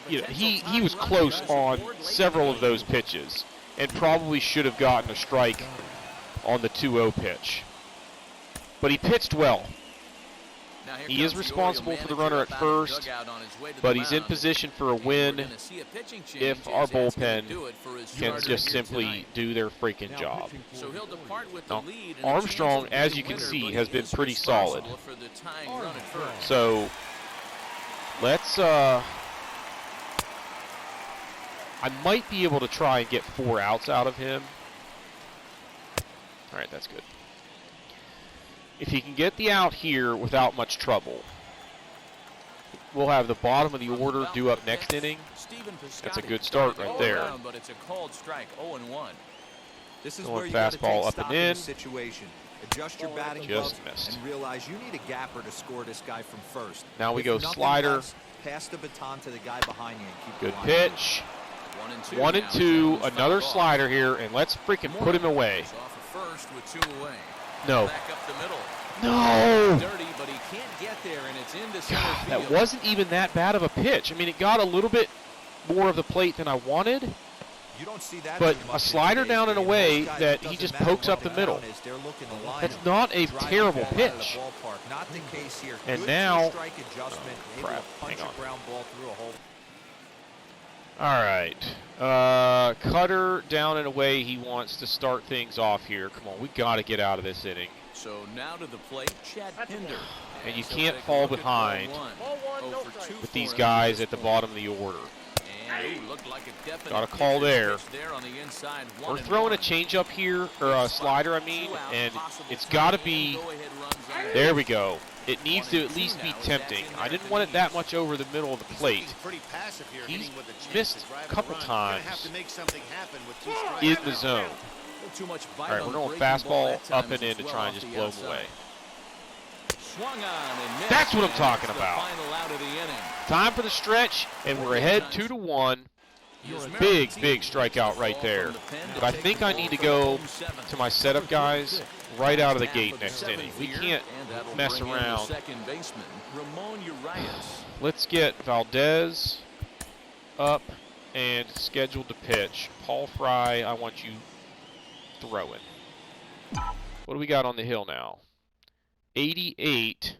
He was close on several of those pitches, and probably should have gotten a strike on the 2-0 pitch. But he pitched well. He is responsible for the runner at first, but he's in position for a win if our bullpen can just simply do their freaking job. Now, Armstrong, as you can see, has been pretty solid. So let's I might be able to try and get 4 outs out of him. All right, that's good. If he can get the out here without much trouble, we'll have the bottom of the order due up next inning. That's a good start right there. But it's a called strike, 0-1. This is Going where you got to fastball take up stock and of in. the situation. Adjust your batting Just gloves missed. and realize you need a gapper to score this guy from first. Now we If go nothing slider. less, pass the baton to the guy behind you and keep Good the line pitch. 1 and 2. Another slider here, and let's freaking put him away. First with 2 away. No. Back up the middle. No. Dirty, but he can't get there, and it's into God, center that field. wasn't even that bad of a pitch. I mean, it got a little bit more of the plate than I wanted, You don't see that but too a much slider in down and today's away game. Most guys, that it he doesn't just matter pokes what up the the middle. down is, they're looking to line That's up. not a Drive the terrible ball out of the pitch. ballpark. Not the case here. And Good now- two-strike adjustment, able crap. to punch Hang a on. ground ball through a hole. All right. Cutter down and away. He wants to start things off here. Come on, we got to get out of this inning. So now to the plate, Chad Pinder. And you So can't take a fall look at behind ball 1. 0 for 2 with for these him guys this at the point. bottom of the order. And, looked like a definite Got a call pitch there. on the inside. We're throwing a changeup here, or a slider, I mean, and it's got to be. There we go. It needs to at least be tempting. I didn't want it that much over the middle of the plate. He's missed a couple times in the zone. All right, we're going fastball up and in to try and just blow him away. That's what I'm talking about. Time for the stretch, and we're ahead 2-1. Big strikeout right there. But I think I need to go to my setup guys right out of the gate next inning. We can't mess around. Let's get Valdez up and scheduled to pitch. Paul Fry, I want you throwing. What do we got on the hill now? 88,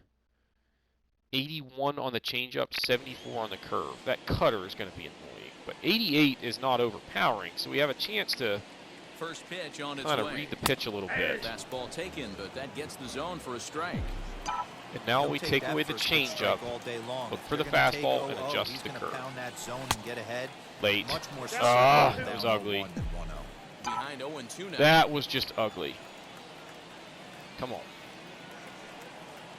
81 on the changeup, 74 on the curve. That cutter is going to be annoying, but 88 is not overpowering, so we have a chance to First pitch on its kind of way. read the pitch a little bit. Fastball taken, but that gets the zone for a strike. And now They'll we take take that away the for a quick strike changeup, all day long. look If for the they're gonna take fastball, and 0-0, adjust he's the gonna curve. pound that zone and get ahead. Late. Much more Ah, down that was 0-1 ugly. than 1-0. Behind 0-2 now. That was just ugly. Come on.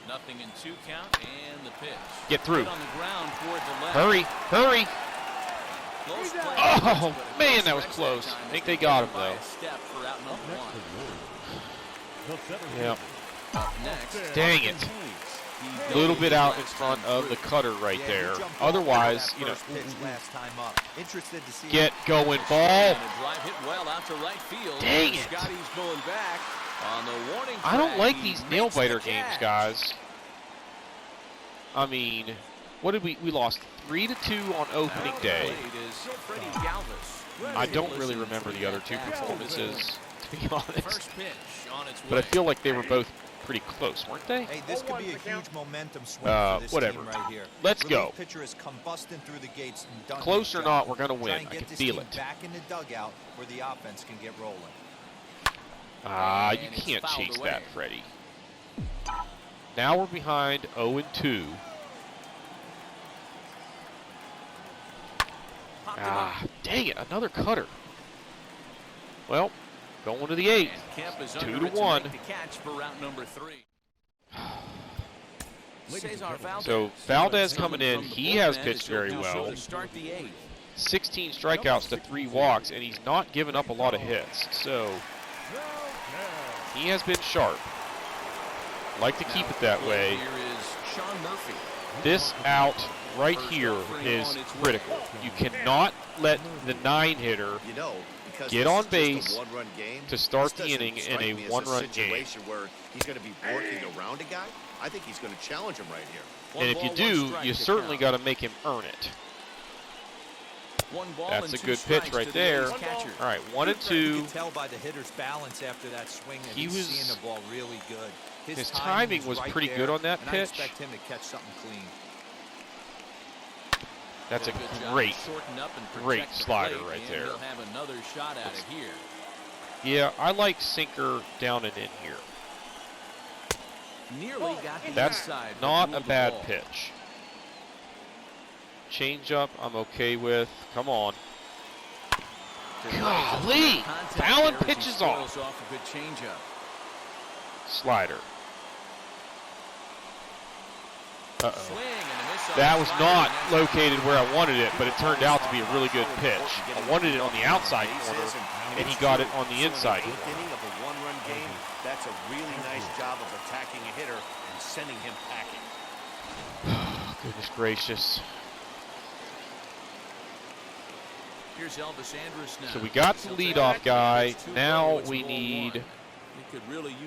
Nothing in 2 count, and the pitch. Get through. Hit on the ground toward the left. Hurry, hurry. Close play. Oh, But a man, close that was strike close. time I think as they got him, by though. a step for out number 1. Yeah. Up next. Dang it. A little bit out in front of the cutter right Yeah, there. he jumped Otherwise, off you know, that first pitch last time up. Interested to see get going ball. And a drive hit well out to right field. Dang it. Scotty's going back on the warning I don't track. like He these makes nail the biter games, catch. guys. I mean, what did we lost 3-2 on opening day. I don't really remember the other 2 performances, to be honest. First pitch on its But I way. feel like they were both pretty close, weren't they? Hey, this could be a huge momentum swing for this whatever. team right here. Let's Relief go. Pitcher is combusting through the gates and done Close his or job. not, we're gonna win. Try and I get can this feel team it. back in the dugout where the offense can get rolling. You And it's can't fouled chase away. that, Freddie. Now we're behind 0-2. Dang it, another cutter. Well, going to the 8th. And Kemp is 2-1. to catch for route number 3. Cesar Valdez. So Valdez coming in, From the he has bullpen pitched is very Oakland well. to start the 8th. 16 strikeouts to 3 walks, and he's not given up a lot of hits. So he has been sharp. Like to keep it that way. Here is Sean Murphy. This out right here is critical. You cannot let the 9-hitter get on base to start the inning in a one-run game. Where he's going to be working around a guy. I think he's going to challenge him right here. And if you do, you certainly got to make him earn it. That's a good pitch right there. All right, 1 and 2. You can tell by the hitter's balance after that swing that he's seeing the ball really good. His timing was pretty good on that pitch. I expect him to catch something clean. That's a great slider right there. He'll have another shot at it here. Yeah, I like sinker down and in here. Nearly got the That's inside, not a bad pitch. Change-up, I'm okay with. Come on. Golly! Fouling pitches off. A good change-up. Slider. That was not located where I wanted it, but it turned out to be a really good pitch. I wanted it on the outside corner, and he got it on the inside corner. Beginning of a one-run game, that's a really nice job of attacking a hitter and sending him packing. Goodness gracious. Here's Elvis Andrus now. So we got the leadoff guy. Now we need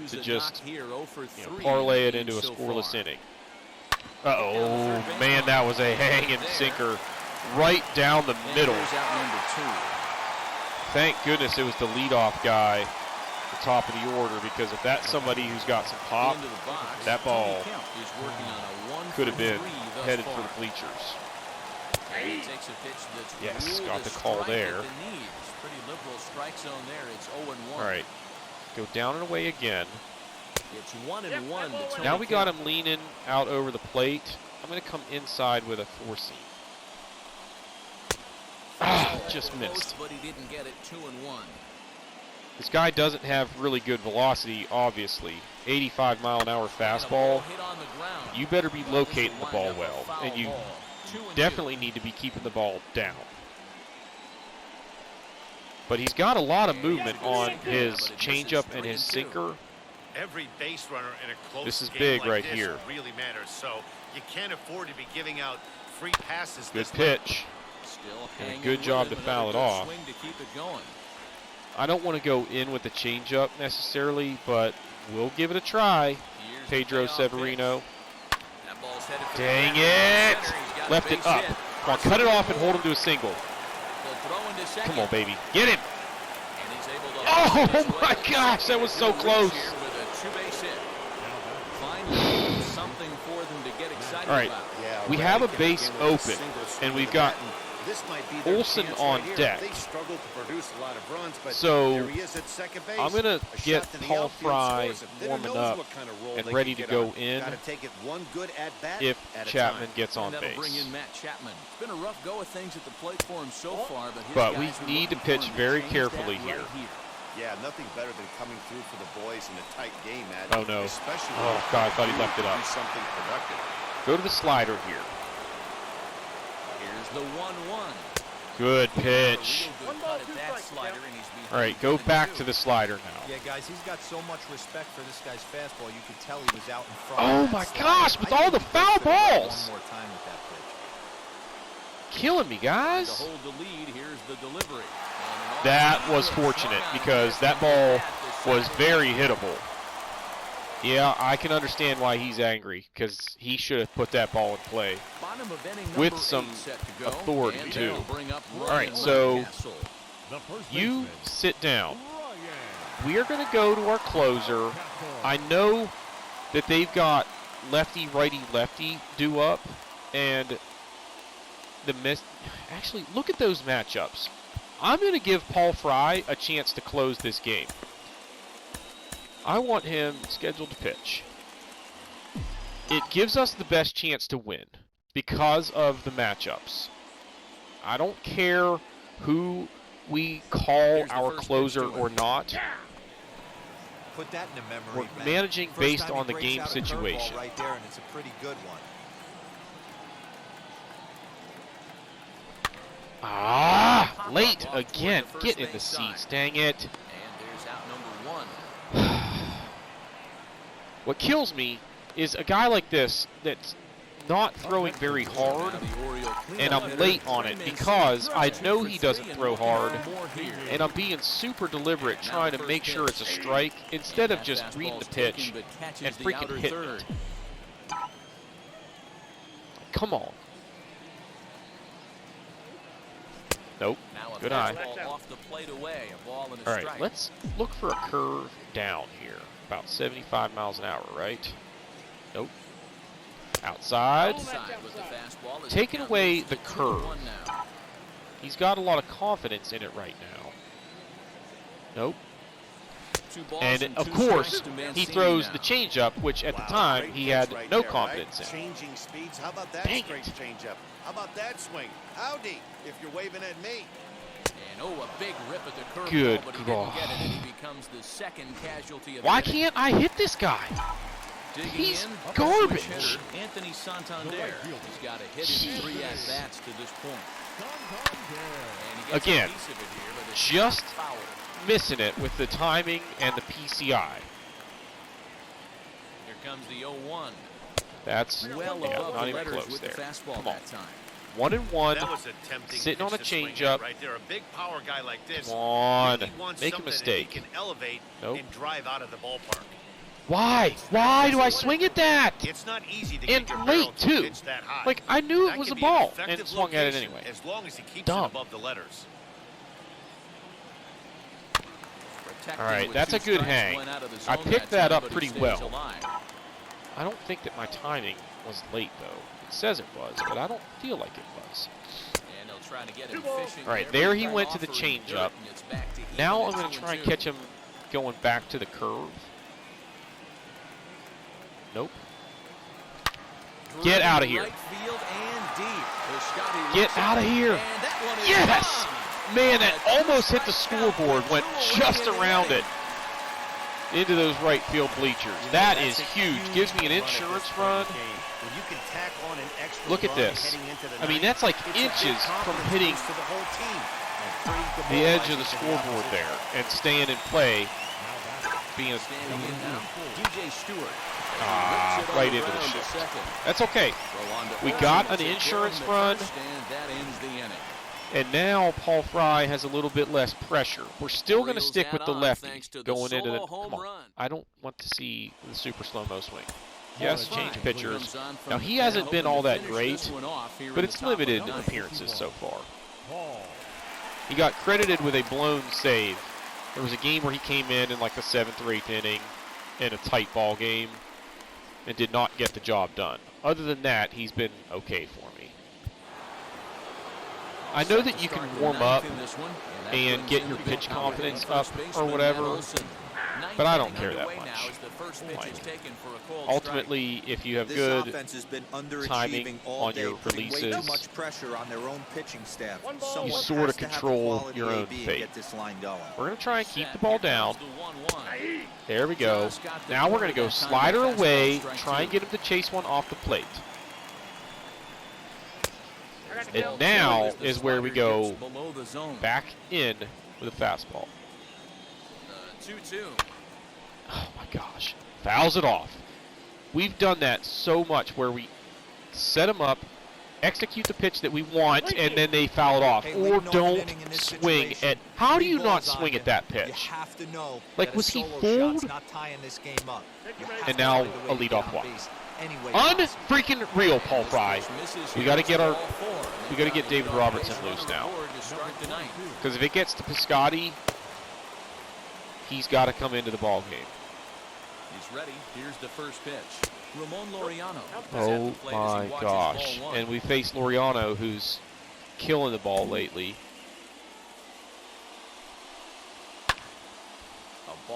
to just parlay it into a scoreless inning. Uh-oh, man, that was a hanging sinker right down the middle. Thank goodness it was the leadoff guy at the top of the order, because if that's somebody who's got some pop, that ball could have been headed for the bleachers. Yes, got the call there. All right, go down and away again. It's 1-1. Now we got him leaning out over the plate. I'm going to come inside with a four-seam. Ah, just missed. But he didn't get it. 2-1. This guy doesn't have really good velocity, obviously. 85-mile-an-hour fastball. You better be locating the ball well, and you definitely need to be keeping the ball down. But he's got a lot of movement on his changeup and his sinker. Every base runner in a close this is game big like right this here. Really matters. So you can't afford to be giving out free passes. Good pitch. And a good job to foul it off. I don't want to go in with the changeup necessarily, but we'll give it a try. Pedro Severino. Dang it! Left it up. Come on, cut it off and hold him to a single. Come on, baby. Get him! Oh my gosh, that was so close. All right, we have a base open, and we've got Olsen on deck. So I'm going to get Paul Fry warming up and ready to go in if Chapman gets on base. But we need to pitch very carefully here. Yeah, nothing better than coming through for the boys in a tight game, Matt. Oh, no. Oh, God, I thought he left it up. Something productive. Go to the slider here. Here's the 1-1. Good pitch. All right, go back to the slider now. Yeah, guys, he's got so much respect for this guy's fastball. You could tell he was out in front. Oh, my gosh, with all the foul balls. One more time with that pitch. Killing me, guys. To hold the lead, here's the delivery. That was fortunate because that ball was very hittable. Yeah, I can understand why he's angry, because he should have put that ball in play with some authority, too. All right, so you sit down. We are going to go to our closer. I know that they've got lefty, righty, lefty due up, and actually, look at those matchups. I'm going to give Paul Fry a chance to close this game. I want him scheduled to pitch. It gives us the best chance to win because of the matchups. I don't care who we call our closer or not. Put that in a memory. We're managing based on the game situation. Right there, and it's a pretty good one. Ah, late again. Get in the seats, dang it. And there's out number 1. What kills me is a guy like this that's not throwing very hard, and I'm late on it because I know he doesn't throw hard, and I'm being super deliberate trying to make sure it's a strike instead of just reading the pitch and freaking hitting it. Come on. Nope. Good eye. All right, let's look for a curve down here. About 75 miles an hour, right? Nope. Outside. Taking away the curve. He's got a lot of confidence in it right now. Nope. And of course, he throws the changeup, which at the time he had no confidence in. Changing speeds. How about that straight changeup? How about that swing? Howdy, if you're waving at me. And a big rip at the curve. Good but he God. didn't get it, and he becomes the second casualty of Why can't I hit this guy? He's garbage. Anthony Santander. He's got a hit in 3 at-bats to this point. And he gets again, a piece of it here, but it's just foul. missing it with the timing and the PCI. Here comes the 0-1. That's Well above not the even letters close with there. the fastball Come on. that time. 1-1. That was a tempting Sitting on a pitch to swing changeup. at right there. A big power guy like this. Come on. Really wants Make a something that mistake. He can elevate Nope. and drive out of the ballpark. Why? Why do I swing at that? It's not easy to And get your late, barrel to too. pitch that high. Like, I knew That it was a can be an ball effective and swung at it location anyway. As long as he keeps Dumb. it above the letters. Protecting All right, with that's 2 a good strikes, hang. went out of the I zone picked that time, up but he pretty stays well. alive. I don't think that my timing was late, though. It says it was, but I don't feel like it was. And they'll try to get him fishing All right, every there he time went to the offering changeup. dirt, and it's back to Now even I'm at going to try and 2-2. catch him going back to the curve. Nope. Get out of here. Right field and deep. Get out of here. And that one is Yes! gone. Man, that almost hit the scoreboard, went just around it into those right field bleachers. That is huge. Gives me an insurance run. When you can tack on an extra Look at run this. heading into the I mean, ninth, that's like it's a big inches from confidence hitting boost to the whole team. the edge of the scoreboard there and staying in play. Being a, Standing in now, DJ Stewart. right into the shift. That's okay. We got an insurance run. And that ends the inning. And now Paul Fry has a little bit less pressure. We're still going to Orioles stick with the add on lefty thanks to the going into the. solo home Come on. run. I don't want to see the super slow-mo swing. Yes, Fry change pitchers. comes on from Now, the he hasn't pen, been hoping all to that finish great, this one off here but in it's the top of the limited ninth. appearances so far. He got credited with a blown save. There was a game where he came in like the 7th or 8th inning in a tight ball game and did not get the job done. Other than that, he's been okay for me. I know that you can warm up and get your pitch confidence up or whatever, but I don't care that much. Ultimately, if you have This good offense has been underachieving timing all on day, your putting way too releases, much pressure on their own pitching staff. Someone you sort of has to have the control quality your own AB and fate. get this line going. We're going to try and keep the ball down. There we go. Now we're going to go slider away, try and get him to chase one off the plate. And now is where we go back in with a fastball. 2-2. Oh my gosh. Fouls it off. We've done that so much where we set them up, execute the pitch that we want, and then they foul it off. Hey, Or leading off an don't inning in this swing situation, at. How do you 3 not balls on swing you. at that You pitch? have to know Like, that was a he solo fooled? shot's not tying this game up. You have And to now find way a to get leadoff on walk. base any way possible. Unfreaking real, Paul Fry. We got to get David Robertson loose now. Because if it gets to Piscotty, he's got to come into the ball game. He's ready. Here's the first pitch. Ramon Laureano. Oh my gosh. And we face Laureano, who's killing the ball lately.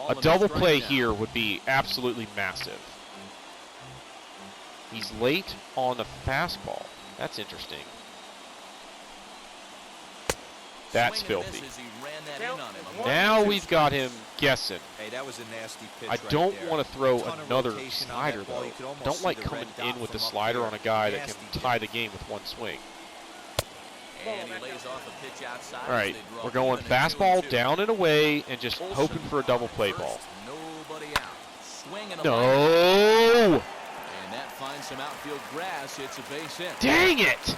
A double play here would be absolutely massive. He's late on the fastball. That's interesting. That's filthy. Now we've got him guessing. Hey, that was a nasty pitch. I don't want to throw another slider, though. I don't like coming in with the slider on a guy that can tie the game with one swing. All right, we're going fastball down and away and just hoping for a double play ball. No! finds some outfield grass. It's a base hit. Dang it!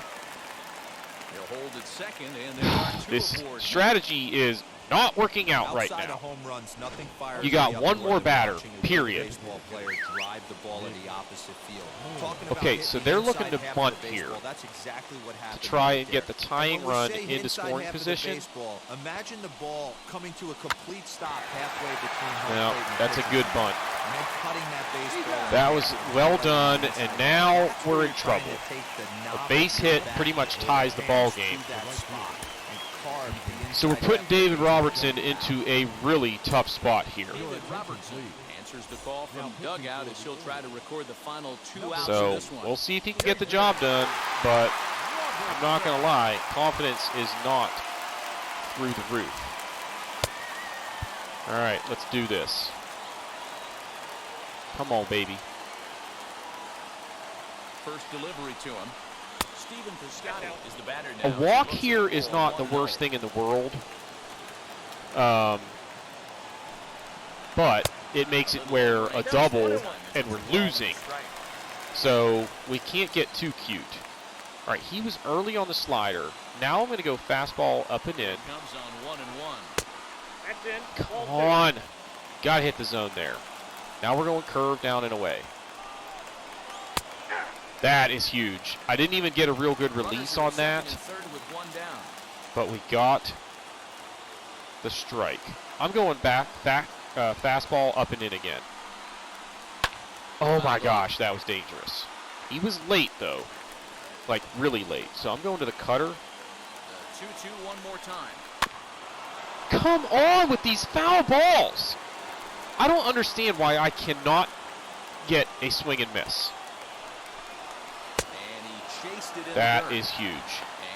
He'll hold at second, and there are two This aboard. strategy is not working out right Outside now. of home runs, nothing fires You got me up one more more than batter, watching a period. baseball player drive the ball in the opposite field. Talking about Okay, hitting so the they're inside looking to half of bunt the here baseball, that's exactly what happened to try right and get there. the tying And when we run say into inside scoring half of the position. baseball, imagine the ball coming to a complete stop halfway between home No, plate and that's a pitcher's good mound, bunt. and then cutting that baseball. That was well done, and now That's we're where in you're trying trouble. to take the A knob base of your hit bat pretty much with ties the your ball hands game. to that spot and carve the So we're inside putting half. David Robertson into a really tough spot here. David Robertson answers the call from dugout as he'll try to record the final 2 outs of So this one. we'll see if he can get the job done, but I'm not going to lie, confidence is not through the roof. All right, let's do this. Come on, baby. First delivery to him. Stephen Piscotty is the batter now. A walk here is not the worst thing in the world. But it makes it where a double and we're losing. So we can't get too cute. All right, he was early on the slider. Now I'm going to go fastball up and in. Comes on 1-1. Come on. Got to hit the zone there. Now we're going curve down and away. That is huge. I didn't even get a real good release on that, but we got the strike. I'm going back fastball up and in again. Oh my gosh, that was dangerous. He was late though, like really late. So I'm going to the cutter. 2-2 one more time. Come on with these foul balls. I don't understand why I cannot get a swing and miss. And he chased it in That the dirt. is huge.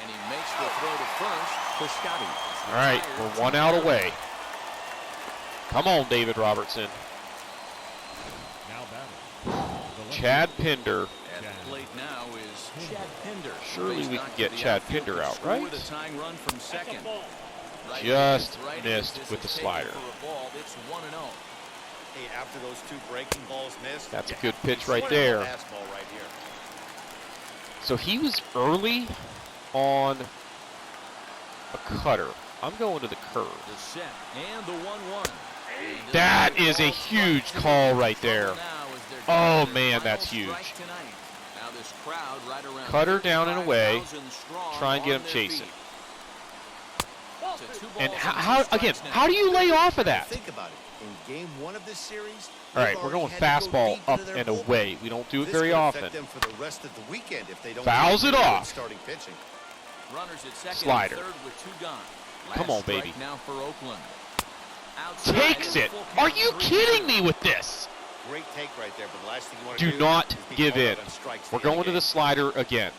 And he makes the throw to first. Piscotty. All right, we're 1 out away. Come on, David Robertson. Chad Pinder. At the plate now is Chad Pinder. Surely Base we knock can to get the Chad outfield Pinder to out, score right? The tying run from second. Right Just hand, right missed hand. with the This is taken slider. for a ball. It's 1-0. Hey, after those 2 breaking balls missed, That's a yeah, good pitch he's right swinging there. the fastball right here. So he was early on a cutter. I'm going to the curve. The set and the 1-1. That is a huge call right there. Oh, man, that's huge. Cutter down and away. Try and get him chasing. And how do you lay off of that? Think about it. In game 1 of this series, All right, we're going fastball up and away. We don't do it very often. Them for the rest of the weekend if they don't Fouls it off. Starting pitching. Runners at second Slider. and third with 2 gone. Come on, baby. Now for Oakland. Takes it. Are you kidding me with this? Great take right there, but the last thing you want to do Do not is be give called in. out on strikes We're the end going of to the slider again.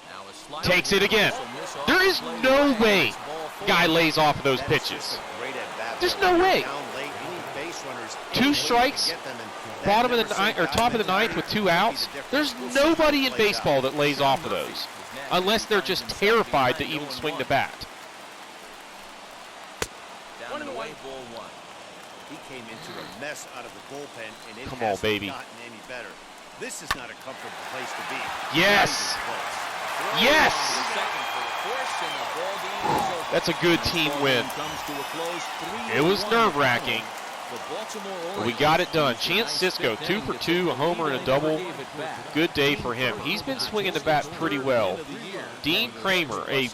Now a slider. Takes it again. There is no way guy lays off of those pitches. There's no way. 2 strikes, bottom of the ninth or top of the ninth with 2 outs. There's nobody in baseball that lays off of those, unless they're just terrified to even swing the bat. Down and away, ball 1. He came into a mess out of the bullpen, and it Come on, hasn't baby. gotten any better. This is not a comfortable place to be. Yes. To Yes. second for the force, and the ball game is over. That's a good team Ball win. game comes to a close, 3-1 It was nerve-wracking. The Baltimore But we Orioles got it done. with a Chance nice Cisco, fifth 2 inning for to 2, a take the homer lead and a double. gave it back. Good day for him. He's been swinging the bat pretty well. Dean Kremer, a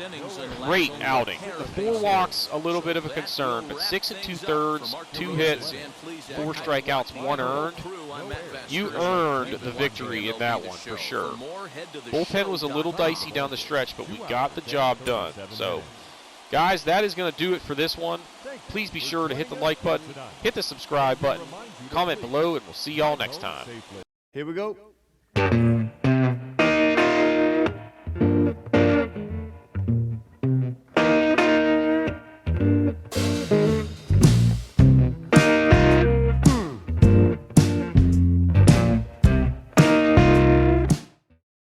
great outing. The 4 walks, a little bit of a concern, but 6 2/3, 2 hits, 4 strikeouts, 1 earned. You earned the victory in that one for sure. Bullpen was a little dicey down the stretch, but we got the job done. So, guys, that is going to do it for this one. Please be sure to hit the like button, hit the subscribe button, comment below, and we'll see y'all next time. Here we go.